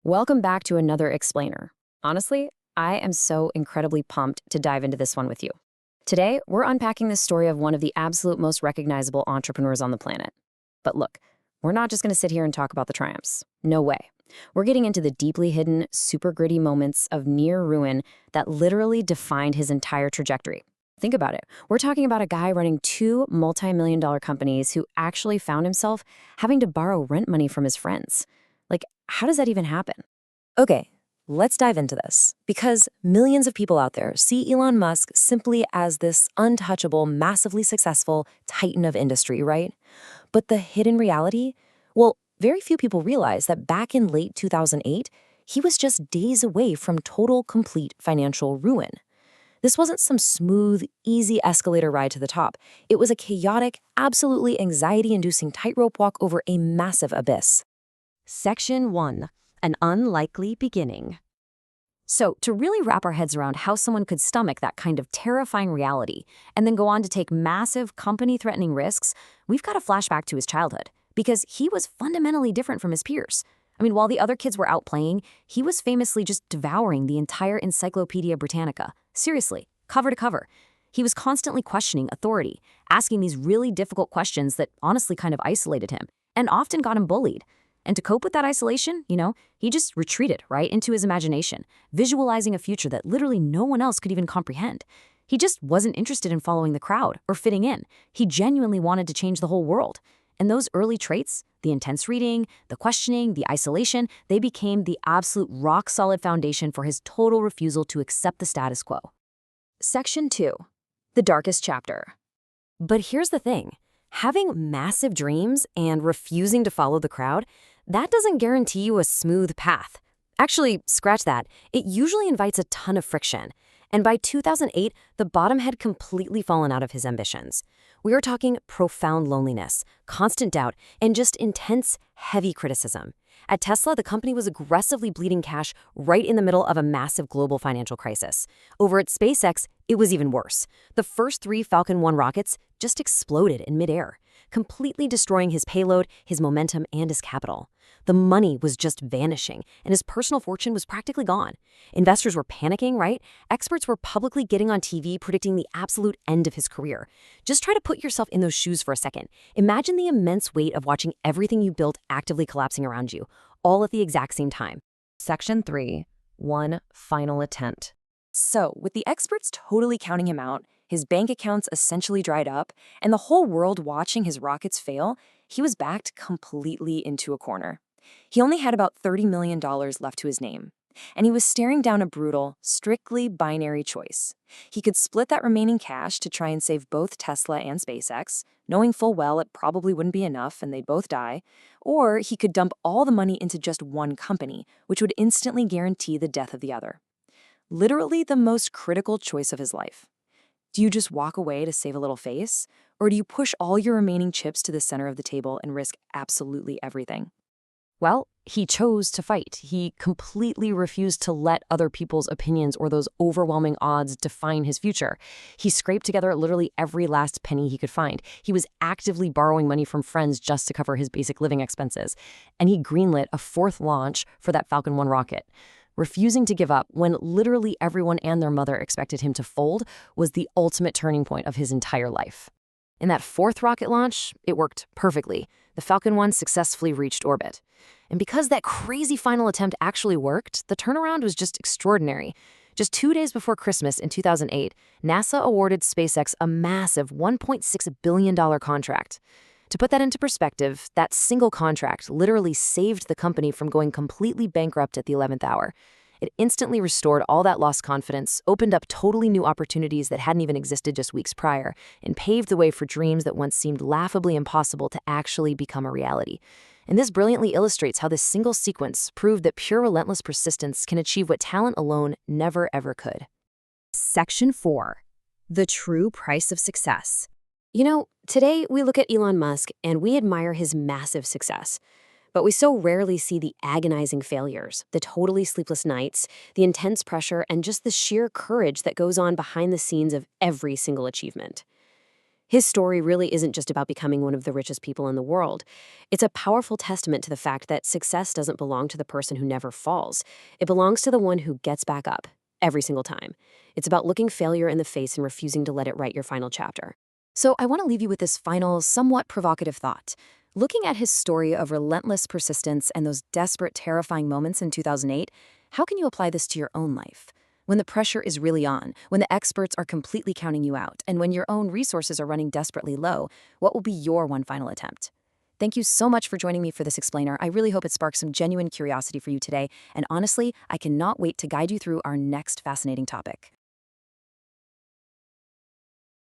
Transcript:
Welcome back to another explainer. Honestly, I am so incredibly pumped to dive into this one with you. Today, we're unpacking the story of one of the absolute most recognizable entrepreneurs on the planet. But look, we're not just going to sit here and talk about the triumphs. No way. We're getting into the deeply hidden, super gritty moments of near ruin that literally defined his entire trajectory. Think about it. We're talking about a guy running two multi-million-dollar companies who actually found himself having to borrow rent money from his friends. Like, how does that even happen? Okay, let's dive into this, because millions of people out there see Elon Musk simply as this untouchable, massively successful titan of industry, right? But the hidden reality? Well, very few people realize that back in late 2008, he was just days away from total, complete financial ruin. This wasn't some smooth, easy escalator ride to the top. It was a chaotic, absolutely anxiety-inducing tightrope walk over a massive abyss. Section 1. An Unlikely Beginning. So, to really wrap our heads around how someone could stomach that kind of terrifying reality and then go on to take massive, company-threatening risks, we've got a flashback to his childhood, because he was fundamentally different from his peers. I mean, while the other kids were out playing, he was famously just devouring the entire Encyclopedia Britannica. Seriously, cover to cover. He was constantly questioning authority, asking these really difficult questions that honestly kind of isolated him, and often got him bullied. And to cope with that isolation, he just retreated right into his imagination, visualizing a future that literally no one else could even comprehend. He just wasn't interested in following the crowd or fitting in. He genuinely wanted to change the whole world. And those early traits, the intense reading, the questioning, the isolation, they became the absolute rock-solid foundation for his total refusal to accept the status quo. Section 2. The darkest chapter. But here's the thing. Having massive dreams and refusing to follow the crowd, that doesn't guarantee you a smooth path. Actually, scratch that. It usually invites a ton of friction. And by 2008, the bottom had completely fallen out of his ambitions. We are talking profound loneliness, constant doubt, and just intense, heavy criticism. At Tesla, the company was aggressively bleeding cash right in the middle of a massive global financial crisis. Over at SpaceX, it was even worse. The first 3 Falcon 1 rockets just exploded in midair, completely destroying his payload, his momentum, and his capital. The money was just vanishing, and his personal fortune was practically gone. Investors were panicking, right? Experts were publicly getting on TV predicting the absolute end of his career. Just try to put yourself in those shoes for a second. Imagine the immense weight of watching everything you built actively collapsing around you, all at the exact same time. Section 3. One final attempt. So, with the experts totally counting him out, his bank accounts essentially dried up, and the whole world watching his rockets fail, he was backed completely into a corner. He only had about $30 million left to his name, and he was staring down a brutal, strictly binary choice. He could split that remaining cash to try and save both Tesla and SpaceX, knowing full well it probably wouldn't be enough and they'd both die, or he could dump all the money into just one company, which would instantly guarantee the death of the other. Literally the most critical choice of his life. Do you just walk away to save a little face, or do you push all your remaining chips to the center of the table and risk absolutely everything? Well, he chose to fight. He completely refused to let other people's opinions or those overwhelming odds define his future. He scraped together literally every last penny he could find. He was actively borrowing money from friends just to cover his basic living expenses. And he greenlit a 4th launch for that Falcon 1 rocket. Refusing to give up when literally everyone and their mother expected him to fold was the ultimate turning point of his entire life. In that 4th rocket launch, it worked perfectly. The Falcon 1 successfully reached orbit. And because that crazy final attempt actually worked, the turnaround was just extraordinary. Just 2 days before Christmas in 2008, NASA awarded SpaceX a massive $1.6 billion contract. To put that into perspective, that single contract literally saved the company from going completely bankrupt at the 11th hour. It instantly restored all that lost confidence, opened up totally new opportunities that hadn't even existed just weeks prior, and paved the way for dreams that once seemed laughably impossible to actually become a reality. And this brilliantly illustrates how this single sequence proved that pure relentless persistence can achieve what talent alone never ever could. Section 4. The true price of success. Today we look at Elon Musk and we admire his massive success. But we so rarely see the agonizing failures, the totally sleepless nights, the intense pressure, and just the sheer courage that goes on behind the scenes of every single achievement. His story really isn't just about becoming one of the richest people in the world. It's a powerful testament to the fact that success doesn't belong to the person who never falls. It belongs to the one who gets back up every single time. It's about looking failure in the face and refusing to let it write your final chapter. So I want to leave you with this final, somewhat provocative thought. Looking at his story of relentless persistence and those desperate, terrifying moments in 2008, how can you apply this to your own life? When the pressure is really on, when the experts are completely counting you out, and when your own resources are running desperately low, what will be your one final attempt? Thank you so much for joining me for this explainer. I really hope it sparks some genuine curiosity for you today, and honestly, I cannot wait to guide you through our next fascinating topic.